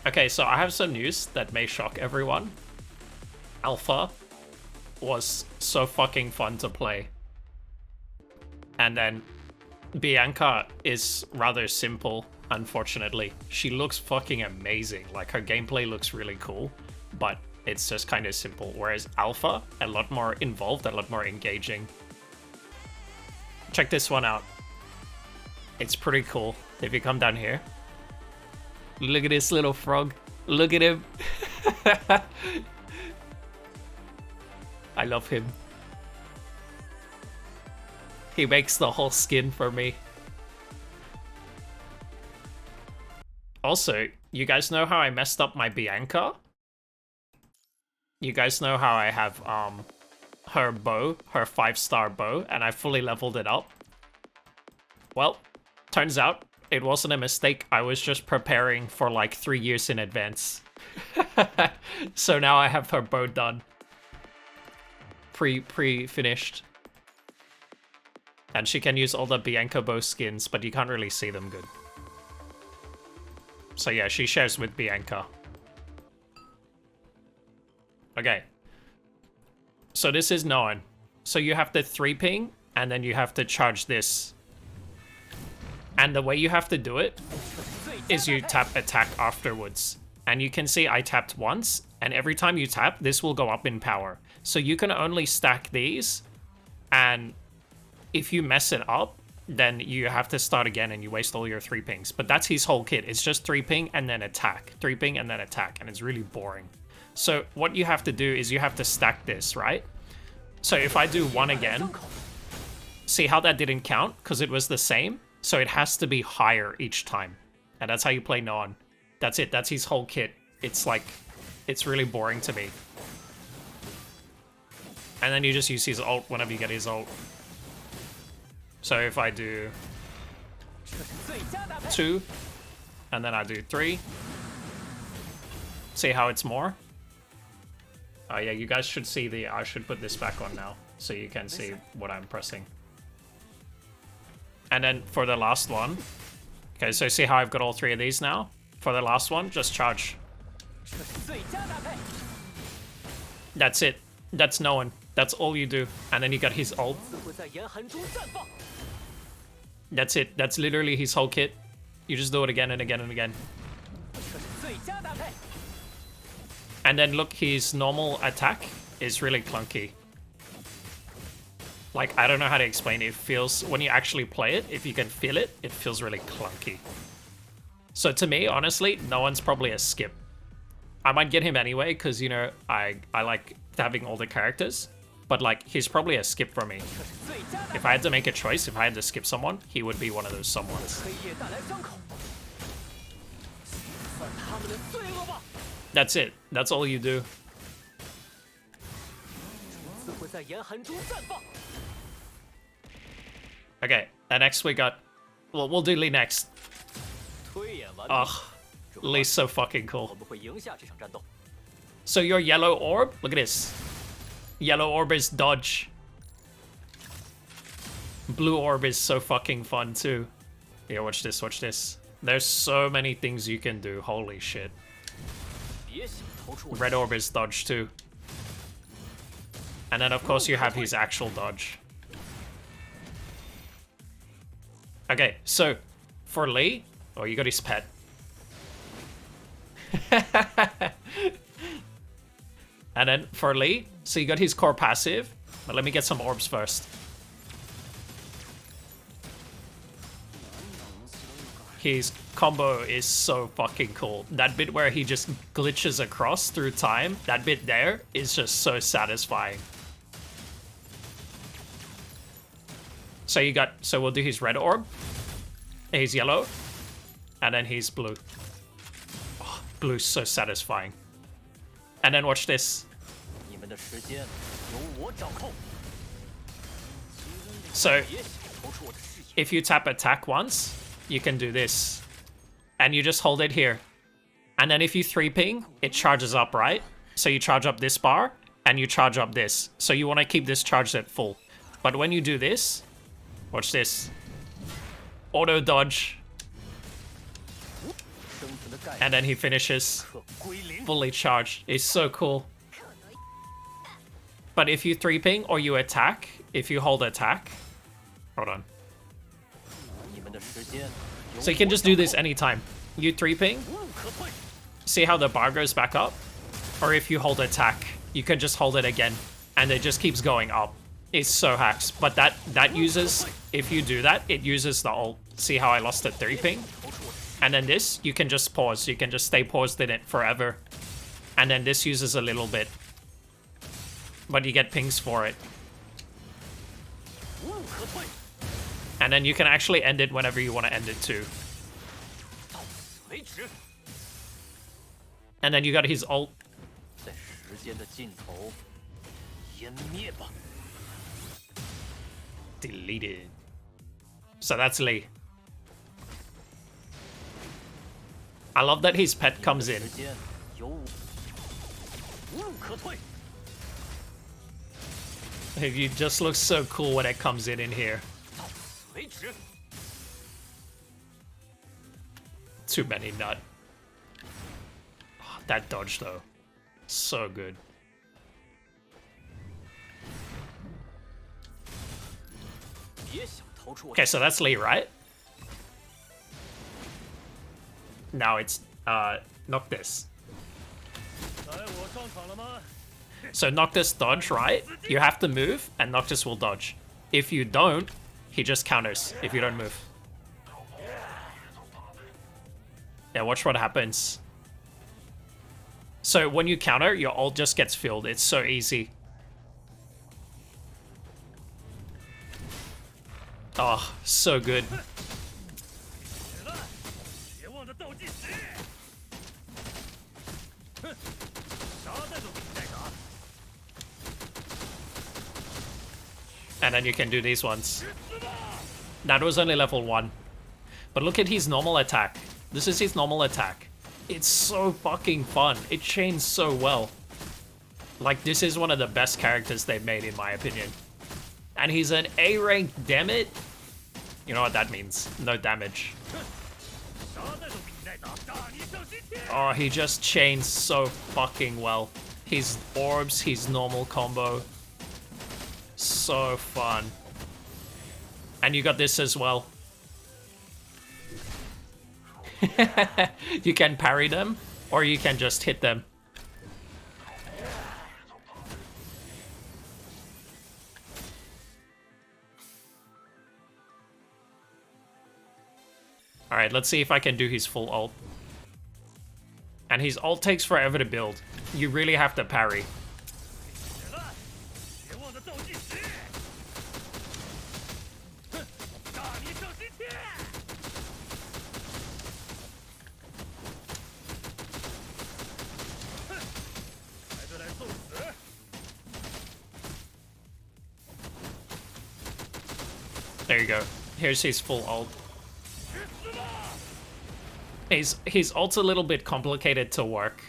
Okay, so I have some news that may shock everyone. Alpha was so fucking fun to play. And then Bianca is rather simple, unfortunately. She looks fucking amazing. Like, her gameplay looks really cool, but it's just kind of simple. Whereas Alpha, a lot more involved, a lot more engaging. Check this one out. It's pretty cool. If you come down here, look at this little frog. Look at him. I love him. He makes the whole skin for me. Also, you guys know how I messed up my Bianca? You guys know how I have her bow, her 5-star bow, and I fully leveled it up? Well, turns out it wasn't a mistake. I was just preparing for like 3 years in advance. So now I have her bow done. Pre-finished. And she can use all the Bianca bow skins, but you can't really see them good. So yeah, she shares with Bianca. Okay. So this is NOAN. So you have the 3-ping, and then you have to charge this. And the way you have to do it is you tap attack afterwards. And you can see I tapped once, and every time you tap, this will go up in power. So you can only stack these, and if you mess it up, then you have to start again and you waste all your 3-pings. But that's his whole kit. It's just 3-ping and then attack. 3-ping and then attack, and it's really boring. So what you have to do is you have to stack this, right? So if I do 1 again, see how that didn't count? Because it was the same. So it has to be higher each time. And that's how you play NOAN. That's it. That's his whole kit. It's like, it's really boring to me. And then you just use his ult whenever you get his ult. So if I do 2, and then I do 3, see how it's more? Oh yeah, you guys should see the, I should put this back on now, so you can see what I'm pressing. And then for the last one, okay, so see how I've got all 3 of these now? For the last one, just charge. That's it. That's NOAN. That's all you do. And then you got his ult. That's it. That's literally his whole kit. You just do it again and again and again. And then look, his normal attack is really clunky. Like, I don't know how to explain it. It feels, when you actually play it, if you can feel it, it feels really clunky. So to me, honestly, NOAN's probably a skip. I might get him anyway, because, you know, I like having all the characters. But, like, he's probably a skip for me. If I had to make a choice, if I had to skip someone, he would be one of those someones. That's it. That's all you do. Okay, and next we got... Well, we'll do Lee next. Ugh, Lee's so fucking cool. So your yellow orb, look at this. Yellow orb is dodge. Blue orb is so fucking fun too. Yeah, watch this, watch this. There's so many things you can do, holy shit. Red orb is dodge too. And then of course you have his actual dodge. Okay, so for Lee, oh, you got his pet. And then for Lee, so you got his core passive, but let me get some orbs first. His combo is so fucking cool. That bit where he just glitches across through time, that bit there is just so satisfying. So you got, so we'll do his red orb, he's yellow, and then he's blue. Oh, blue's so satisfying. And then watch this. So, if you tap attack once, you can do this. And you just hold it here. And then if you 3-ping, it charges up, right? So you charge up this bar, and you charge up this. So you want to keep this charged at full. But when you do this, watch this. Auto dodge. And then he finishes fully charged. It's so cool. But if you 3-ping or you attack, if you hold attack... Hold on. So you can just do this anytime. You 3-ping, see how the bar goes back up? Or if you hold attack, you can just hold it again, and it just keeps going up. It's so hacks, but that uses, if you do that, it uses the ult. See how I lost the 3-ping? And then this, you can just pause. You can just stay paused in it forever. And then this uses a little bit. But you get pings for it. And then you can actually end it whenever you want to end it too. And then you got his ult. Deleted. So that's Lee. I love that his pet comes in. He just looks so cool when it comes in here. Too many nut. Oh, that dodge though. So good. Okay, so that's Lee, right? Now it's Noctis. So Noctis dodge, right? You have to move and Noctis will dodge. If you don't, he just counters if you don't move. Yeah, watch what happens. So when you counter, your ult just gets filled. It's so easy. Oh, so good. And then you can do these ones. That was only level 1. But look at his normal attack. This is his normal attack. It's so fucking fun. It chains so well. Like, this is one of the best characters they've made, in my opinion. And he's an A rank, damn it. You know what that means. No damage. Oh, he just chains so fucking well. His orbs, his normal combo. So fun. And you got this as well. You can parry them, or you can just hit them. Alright, let's see if I can do his full ult. And his ult takes forever to build. You really have to parry. There you go. Here's his full ult. His ult's a little bit complicated to work,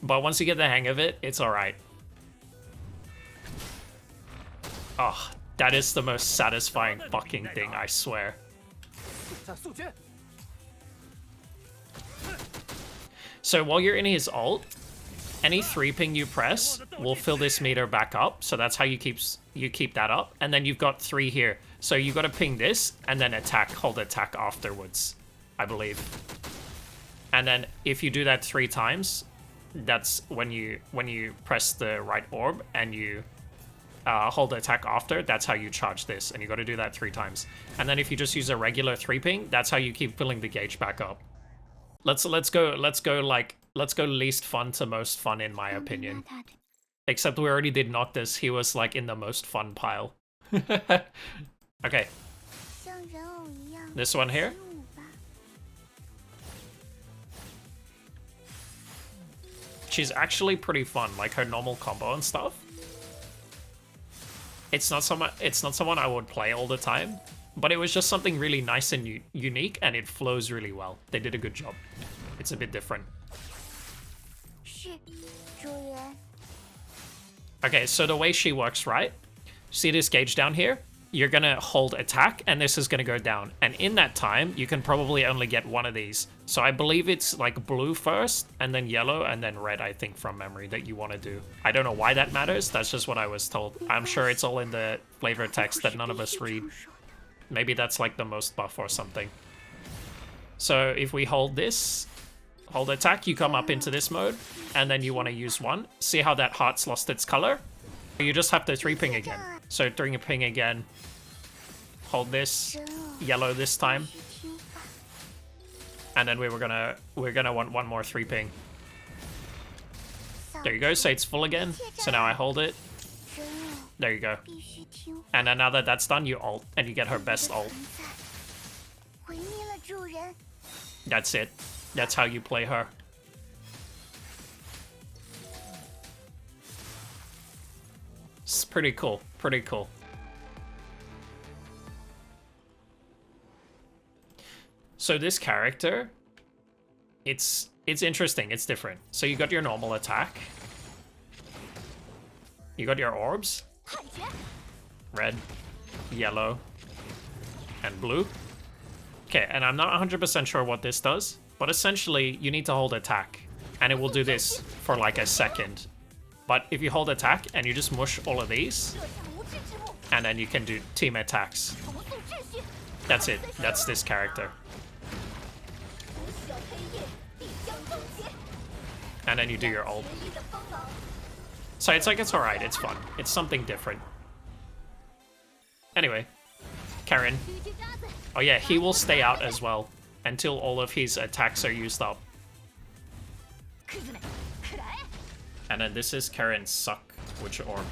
but once you get the hang of it, it's alright. Oh, that is the most satisfying fucking thing, I swear. So while you're in his ult, any 3-ping you press will fill this meter back up, so that's how you keep that up. And then you've got 3 here. So you got to ping this and then attack, hold attack afterwards, I believe. And then if you do that 3 times, that's when you press the right orb and you hold attack after, that's how you charge this. And you got to do that 3 times. And then if you just use a regular 3-ping, that's how you keep filling the gauge back up. Let's go least fun to most fun, in my opinion. Except we already did Noctis. He was like in the most fun pile. Okay. This one here. She's actually pretty fun, like her normal combo and stuff. It's not someone I would play all the time, but it was just something really nice and unique, and it flows really well. They did a good job. It's a bit different. Okay, so the way she works, right? See this gauge down here? you're gonna hold attack, and this is gonna go down. And in that time, you can probably only get one of these. So I believe it's like blue first, and then yellow, and then red, I think, from memory, that you want to do. I don't know why that matters, that's just what I was told. I'm sure it's all in the flavor text that none of us read. Maybe that's like the most buff or something. So if we hold this, hold attack, you come up into this mode, and then you want to use one. See how that heart's lost its color? You just have to 3-ping again. So 3-ping again, hold this, yellow this time. And then we're gonna want one more 3-ping. There you go, so it's full again. So now I hold it. There you go. And then now that that's done, you ult, and you get her best ult. That's it. That's how you play her. It's pretty cool. Pretty cool. So this character, it's interesting. It's different. So you got your normal attack. You got your orbs. Red, yellow, and blue. Okay, and I'm not 100% sure what this does, but essentially you need to hold attack, and it will do this for like a second. But if you hold attack and you just mush all of these, and then you can do team attacks. That's it. That's this character. And then you do your ult. So it's like, it's alright, it's fun. It's something different. Anyway, Karen. Oh yeah, he will stay out as well until all of his attacks are used up. And then this is Karen's suck, which orb.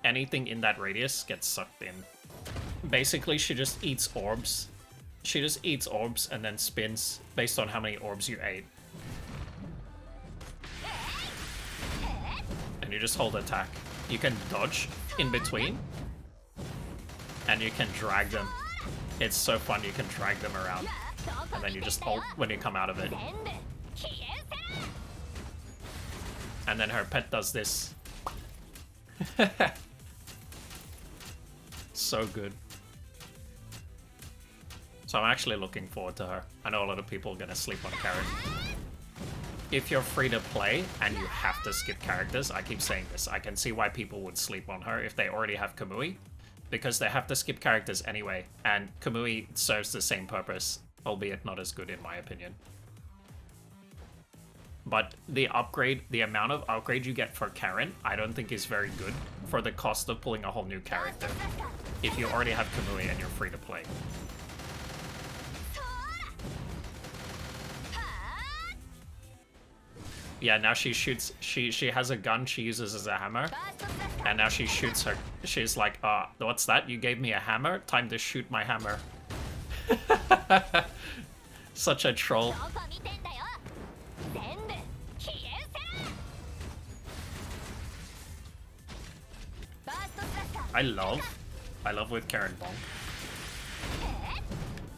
Anything in that radius gets sucked in. Basically, she just eats orbs. She just eats orbs and then spins based on how many orbs you ate. And you just hold attack. You can dodge in between. And you can drag them. It's so fun, you can drag them around. And then you just ult when you come out of it. And then her pet does this. So good. So I'm actually looking forward to her. I know a lot of people are gonna sleep on Karen. If you're free to play and you have to skip characters, I keep saying this, I can see why people would sleep on her if they already have Kamui, because they have to skip characters anyway, and Kamui serves the same purpose, albeit not as good in my opinion. But the upgrade, the amount of upgrade you get for Karen, I don't think is very good for the cost of pulling a whole new character, if you already have Kamui and you're free to play. Yeah, now she shoots, she has a gun she uses as a hammer, and now she shoots her, she's like, what's that? You gave me a hammer? Time to shoot my hammer. Such a troll. I love with Karen Bonk.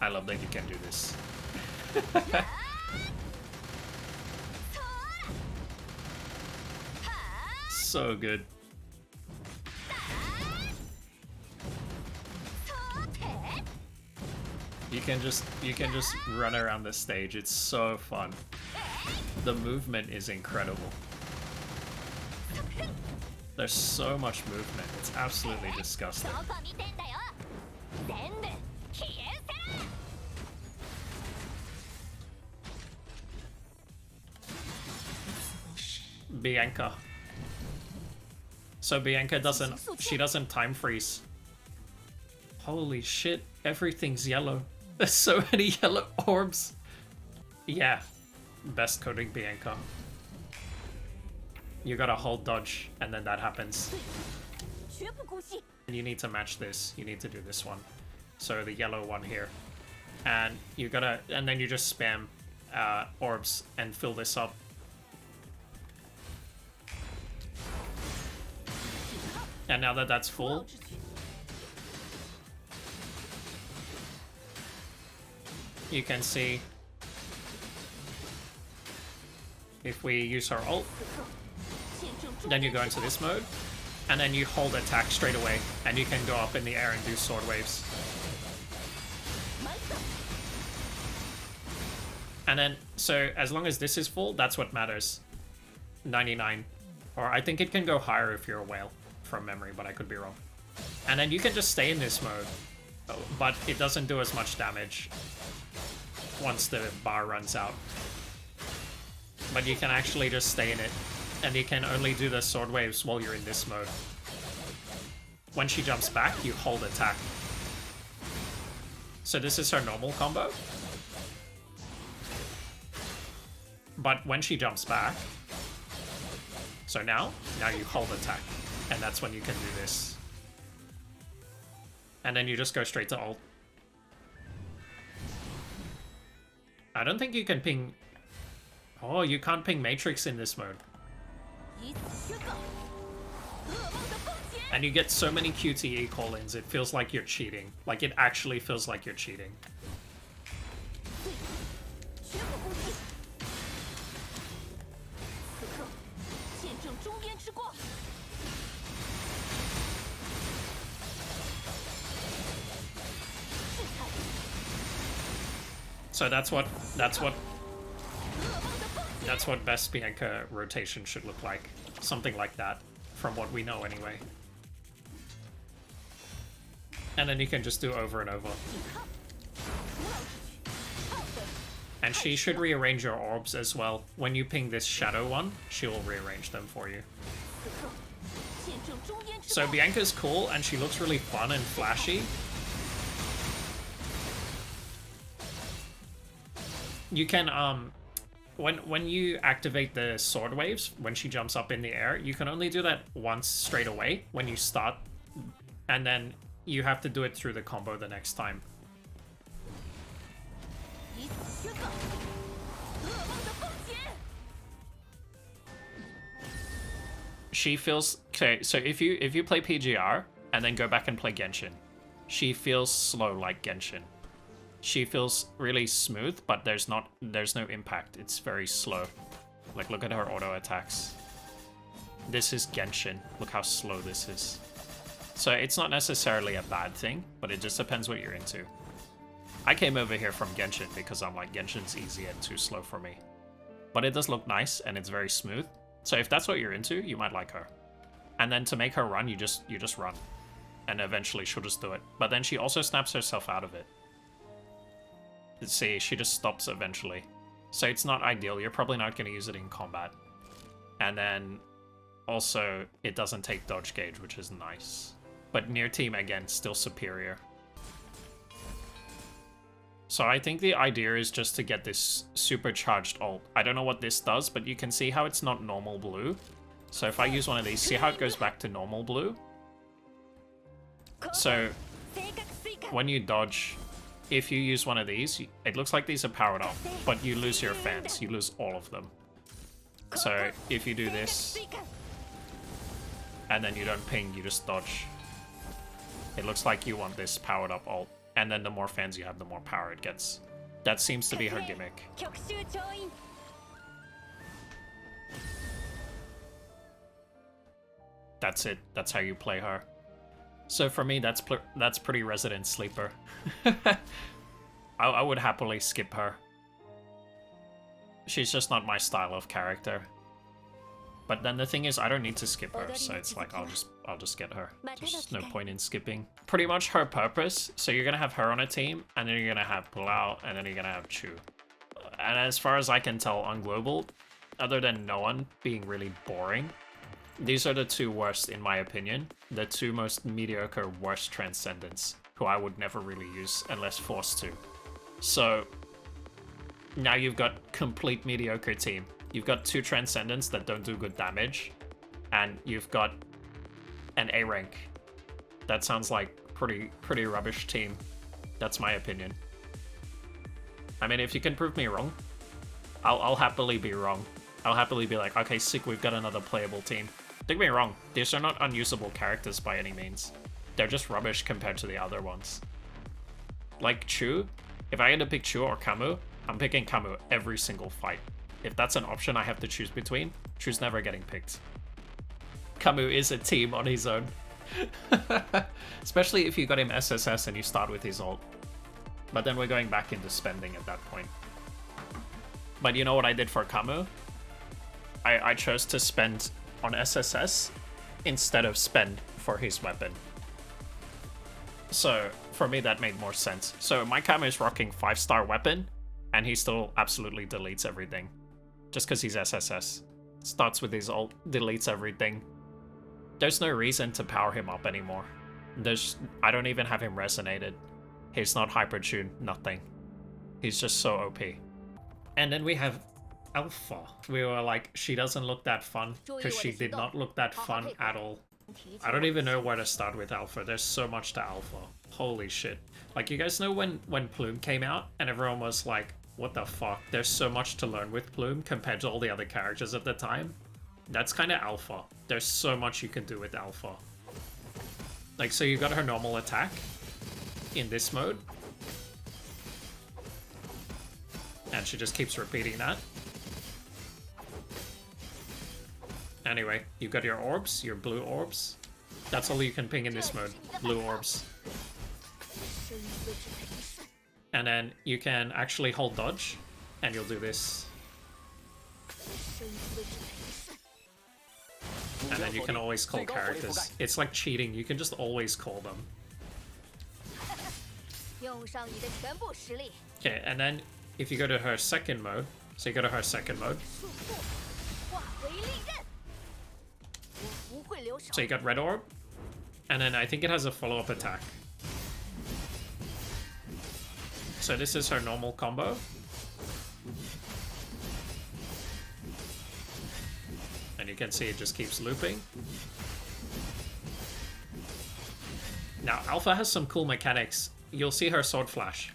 I love that you can do this. So good. You can just run around the stage. It's so fun. The movement is incredible. There's so much movement. It's absolutely disgusting. Bianca. So Bianca doesn't time freeze. Holy shit, everything's yellow. There's so many yellow orbs. Yeah, best coding Bianca. You gotta hold dodge, and then that happens. And you need to match this. You need to do this one. So the yellow one here. And you gotta, and then you just spam orbs and fill this up. And now that that's full, you can see if we use our ult, then you go into this mode, And then you hold attack straight away, and you can go up in the air and do sword waves. And then, so as long as this is full, that's what matters. 99. Or I think it can go higher if you're a whale, from memory, but I could be wrong. And then you can just stay in this mode, but it doesn't do as much damage once the bar runs out. But you can actually just stay in it, and you can only do the sword waves while you're in this mode. When she jumps back, you hold attack. So this is her normal combo. But when she jumps back, so now you hold attack, and that's when you can do this. And then you just go straight to ult. I don't think you can ping... Oh, you can't ping Matrix in this mode. And you get so many QTE call-ins, it feels like you're cheating. Like, it actually feels like you're cheating. So that's what best Bianca rotation should look like. Something like that, from what we know anyway. And then you can just do over and over. And she should rearrange your orbs as well. When you ping this shadow one, she will rearrange them for you. So Bianca's cool, and she looks really fun and flashy. You can, when you activate the sword waves, when she jumps up in the air, you can only do that once straight away when you start, and then you have to do it through the combo the next time. She feels... Okay, so if you play PGR and then go back and play Genshin, she feels slow like Genshin. She feels really smooth, but there's no impact. It's very slow. Like, look at her auto attacks. This is Genshin. Look how slow this is. So it's not necessarily a bad thing, but it just depends what you're into. I came over here from Genshin because I'm like, Genshin's easy and too slow for me. But it does look nice and it's very smooth. So if that's what you're into, you might like her. And then to make her run, you just run. And eventually she'll just do it. But then she also snaps herself out of it. See, she just stops eventually. So it's not ideal. You're probably not going to use it in combat. And then also, it doesn't take dodge gauge, which is nice. But near team, again, still superior. So I think the idea is just to get this supercharged ult. I don't know what this does, but you can see how it's not normal blue. So if I use one of these, see how it goes back to normal blue? So when you dodge... If you use one of these, it looks like these are powered up, but you lose your fans. You lose all of them. So if you do this, and then you don't ping, you just dodge. It looks like you want this powered up ult, and then the more fans you have, the more power it gets. That seems to be her gimmick. That's it. That's how you play her. So for me, that's pretty Resident Sleeper. I would happily skip her. She's just not my style of character. But then the thing is, I don't need to skip her, so it's like I'll just get her. There's no point in skipping. Pretty much her purpose. So you're gonna have her on a team, and then you're gonna have Pulau, and then you're gonna have Chu. And as far as I can tell on global, other than NOAN being really boring, these are the two worst, in my opinion. The two most mediocre, worst Transcendents, who I would never really use unless forced to. So, now you've got complete mediocre team. You've got two Transcendents that don't do good damage, and you've got an A rank. That sounds like pretty rubbish team. That's my opinion. I mean, if you can prove me wrong, I'll happily be wrong. I'll happily be like, okay, sick, we've got another playable team. Don't get me wrong, these are not unusable characters by any means. They're just rubbish compared to the other ones. Like Chu, if I had to pick Chu or Camus, I'm picking Camus every single fight. If that's an option I have to choose between, Chu's never getting picked. Camus is a team on his own. Especially if you got him SSS and you start with his ult. But then we're going back into spending at that point. But you know what I did for Camus? I chose to spend on SSS instead of spend for his weapon. So for me that made more sense. So my Camus is rocking 5-star weapon and he still absolutely deletes everything. Just because he's SSS. Starts with his ult, deletes everything. There's no reason to power him up anymore. I don't even have him resonated. He's not hypertuned, nothing. He's just so OP. And then we have Alpha. We were like, she doesn't look that fun, because she did not look that fun at all. I don't even know where to start with Alpha. There's so much to Alpha. Holy shit. Like, you guys know when Plume came out, and everyone was like, what the fuck? There's so much to learn with Plume compared to all the other characters at the time. That's kind of Alpha. There's so much you can do with Alpha. Like, so you got her normal attack in this mode. And she just keeps repeating that. Anyway, you've got your orbs, your blue orbs. That's all you can ping in this mode, blue orbs. And then you can actually hold dodge, and you'll do this. And then you can always call characters. It's like cheating, you can just always call them. Okay, and then if you go to her second mode, so you go to her second mode. So you got red orb, and then I think it has a follow-up attack. So this is her normal combo. And you can see it just keeps looping. Now, Alpha has some cool mechanics. You'll see her sword flash.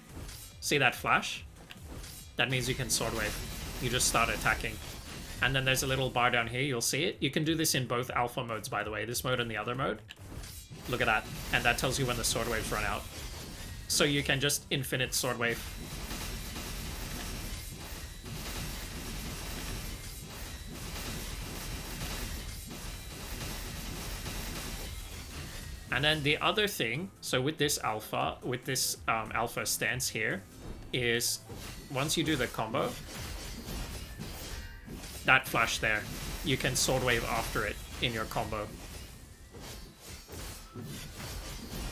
See that flash? That means you can sword wave. You just start attacking. And then there's a little bar down here, you'll see it. You can do this in both Alpha modes, by the way. This mode and the other mode. Look at that. And that tells you when the sword waves run out. So you can just infinite sword wave. And then the other thing, so with this Alpha, Alpha stance here, is once you do the combo, that flash there, you can sword wave after it in your combo.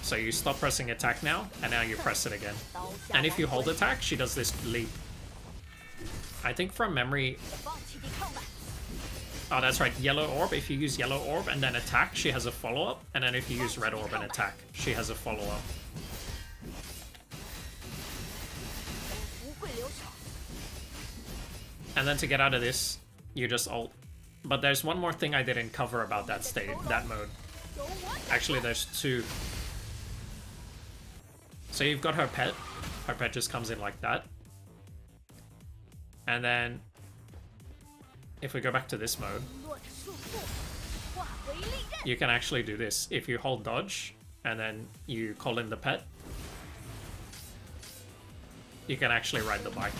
So you stop pressing attack now, and now you press it again. And if you hold attack, she does this leap. I think from memory... Oh, that's right, yellow orb. If you use yellow orb and then attack, she has a follow-up. And then if you use red orb and attack, she has a follow-up. And then to get out of this, you just ult. But there's one more thing I didn't cover about that that mode. Actually, there's two. So you've got her pet. Her pet just comes in like that. And then, if we go back to this mode, you can actually do this. If you hold dodge, and then you call in the pet, you can actually ride the bike.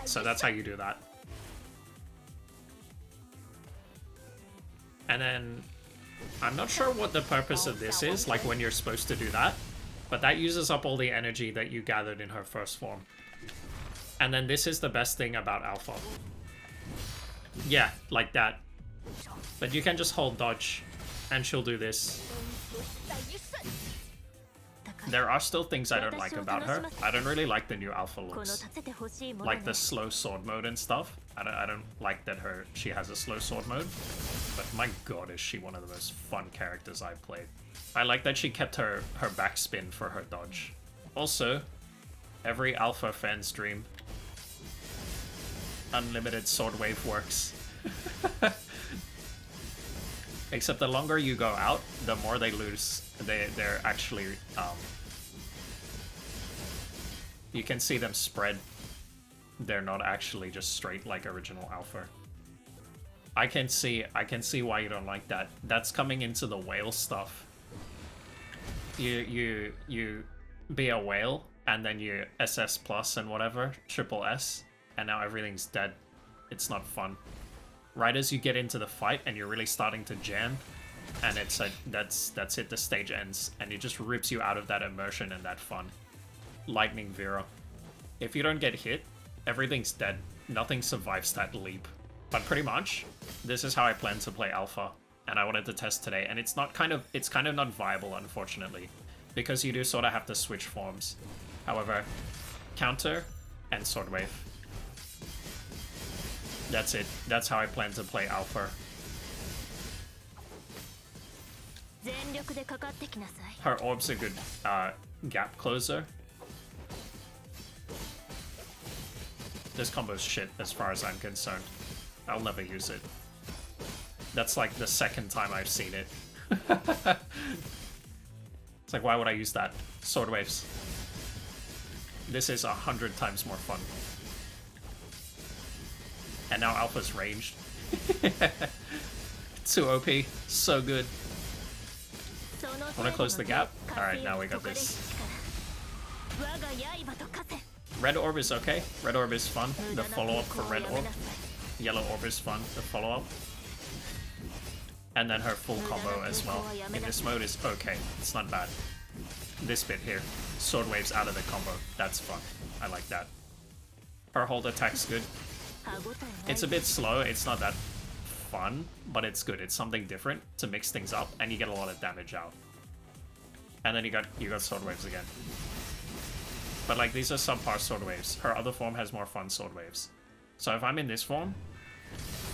So that's how you do that. And then, I'm not sure what the purpose of this is, like when you're supposed to do that, but that uses up all the energy that you gathered in her first form. And then this is the best thing about Alpha. Yeah, like that. But you can just hold dodge, and she'll do this. There are still things I don't like about her. I don't really like the new Alpha looks. Like the slow sword mode and stuff. I don't like that she has a slow sword mode. But my god, is she one of the most fun characters I've played. I like that she kept her backspin for her dodge. Also, every Alpha fan's dream. Unlimited sword wave works. Except the longer you go out, the more they lose. They're actually, you can see them spread. They're not actually just straight like original Alpha. I can see why you don't like that. That's coming into the whale stuff. You be a whale, and then you SS plus and whatever, triple S, and now everything's dead. It's not fun. Right as you get into the fight and you're really starting to jam, And it's like, that's it, the stage ends. And it just rips you out of that immersion and that fun. Lightning Vera. If you don't get hit, everything's dead. Nothing survives that leap. But pretty much, this is how I plan to play Alpha. And I wanted to test today. And it's kind of not viable, unfortunately. Because you do sort of have to switch forms. However, counter and Sword Wave. That's it. That's how I plan to play Alpha. Her orb's a good gap closer. This combo's shit as far as I'm concerned. I'll never use it. That's like the second time I've seen it. It's like, why would I use that? Sword Waves. This is 100 times more fun. And now Alpha's ranged. Too OP. So good. Wanna close the gap? Alright, now we got this. Red Orb is okay. Red Orb is fun. The follow-up for Red Orb. Yellow Orb is fun. The follow-up. And then her full combo as well. In this mode is okay. It's not bad. This bit here. Sword Waves out of the combo. That's fun. I like that. Her hold attack's good. It's a bit slow. It's not that fun, but it's good. It's something different to mix things up, and you get a lot of damage out. And then you got Sword Waves again. But like, these are subpar Sword Waves. Her other form has more fun Sword Waves. So if I'm in this form,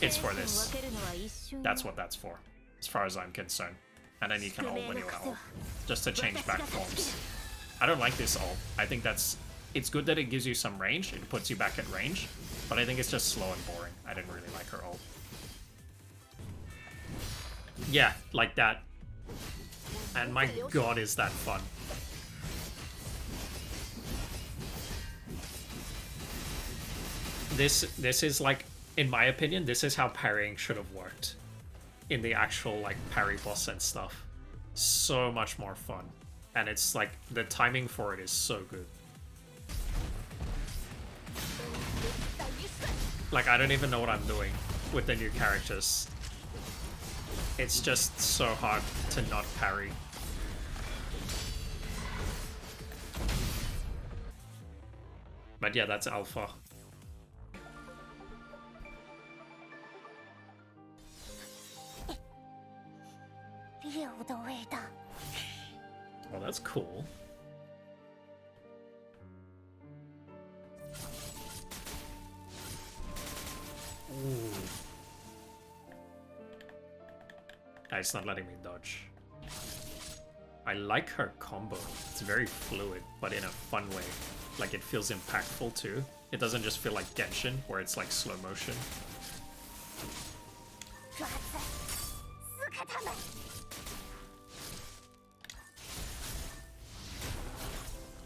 it's for this. That's what that's for, as far as I'm concerned. And then you can ult when you want to ult, just to change back forms. I don't like this ult. I think it's good that it gives you some range. It puts you back at range. But I think it's just slow and boring. I didn't really like her ult. Yeah, like that. And my god, is that fun. This is like, in my opinion, this is how parrying should have worked. In the actual, like, parry boss and stuff. So much more fun. And it's like, the timing for it is so good. Like, I don't even know what I'm doing with the new characters. It's just so hard to not parry. But yeah, that's Alpha. Oh, that's cool. Ooh. It's not letting me dodge. I like her combo. It's very fluid, but in a fun way. Like, it feels impactful too. It doesn't just feel like Genshin, where it's like slow motion.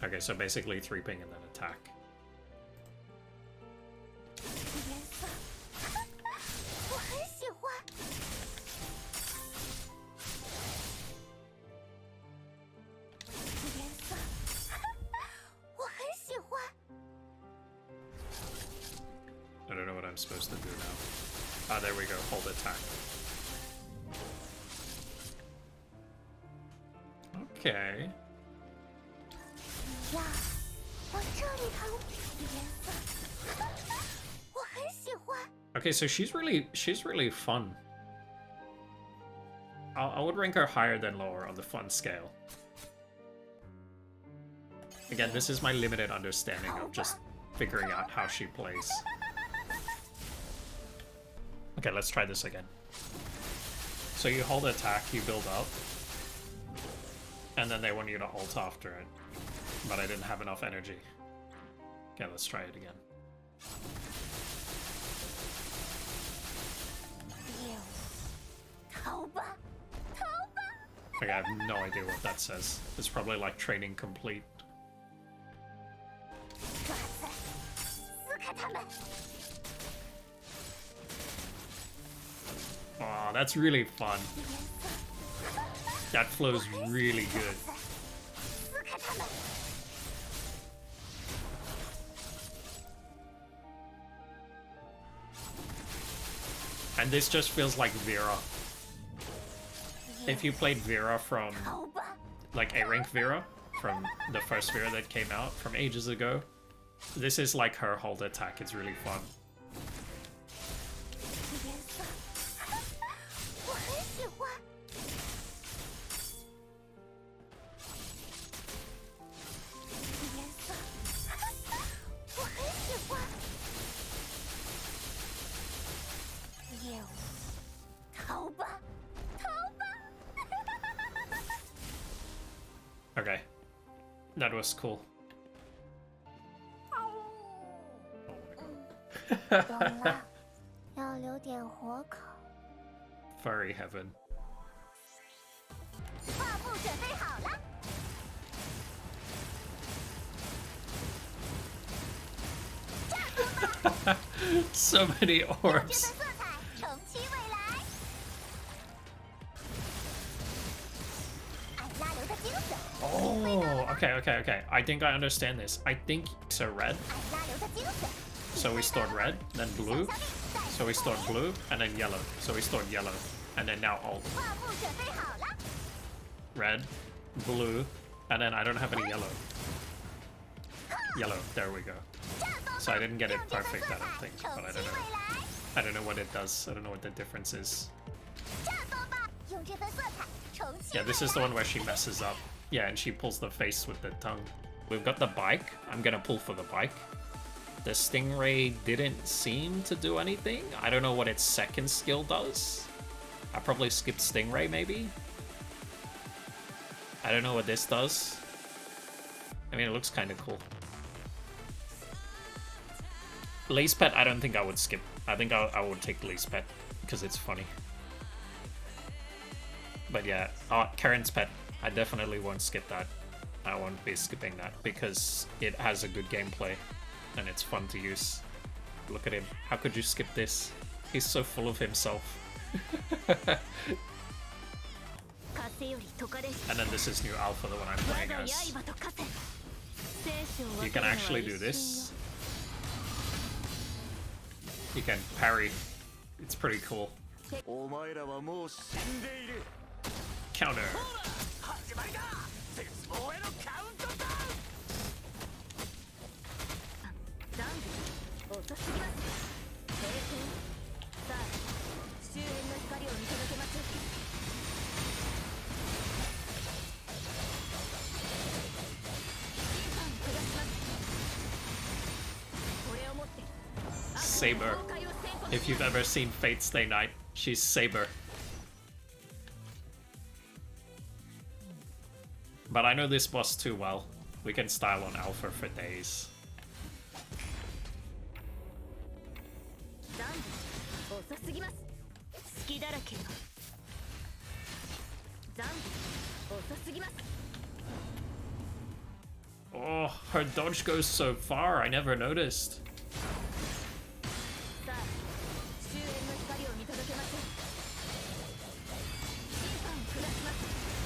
Okay, so basically 3-ping and then attack. I don't know what I'm supposed to do now. Ah, there we go. Hold attack. Okay. Okay, so she's really fun. I would rank her higher than lower on the fun scale. Again, this is my limited understanding of just figuring out how she plays. Okay, let's try this again. So you hold attack, you build up, and then they want you to ult after it. But I didn't have enough energy. Okay, let's try it again. Okay, I have no idea what that says. It's probably like training complete. Oh, that's really fun. That flows really good. And this just feels like Vera. if you played Vera from, like A-Rank Vera, from the first Vera that came out from ages ago, this is like her hold attack. It's really fun. Okay, that was cool. Furry heaven. So many orbs. Oh, okay. I think I understand this. I think so red. So we stored red, then blue. So we stored blue, and then yellow. So we stored yellow, and then now alt. Red, blue, and then I don't have any yellow. Yellow, there we go. So I didn't get it perfect, I don't think, but I don't know. I don't know what it does. I don't know what the difference is. Yeah, this is the one where she messes up. Yeah, and she pulls the face with the tongue. We've got the bike. I'm gonna pull for the bike. The Stingray didn't seem to do anything. I don't know what its second skill does. I probably skipped Stingray, maybe? I don't know what this does. I mean, it looks kind of cool. Lace Pet, I don't think I would skip. I think I would take Lace Pet, because it's funny. But yeah, Karen's Pet, I definitely won't skip that. I won't be skipping that, because it has a good gameplay, and it's fun to use. Look at him. How could you skip this? He's so full of himself. And then this is new alpha, the one I'm playing as. You can actually do this. You can parry. It's pretty cool. Counter. Saber. If you've ever seen Fate Stay Night, she's Saber. But I know this boss too well. We can style on Alpha for days. Oh, her dodge goes so far, I never noticed.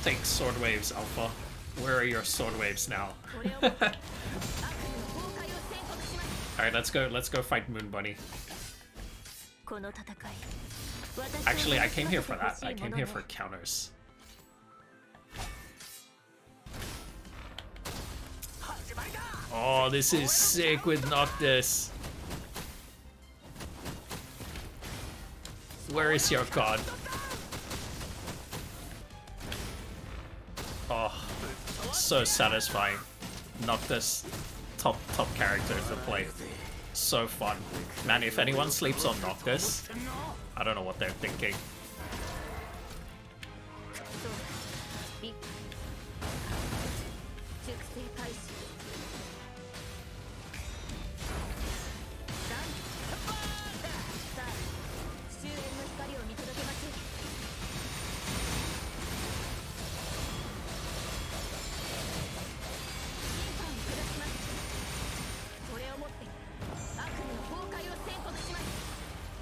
Take sword waves, Alpha. Where are your sword waves now? Alright, let's go fight Moon Bunny. Actually, I came here for that. I came here for counters. Oh, this is sick with Noctis. Where is your god? Oh, so satisfying. Noctis, top character to play. So fun. Man, if anyone sleeps on Noctis, I don't know what they're thinking.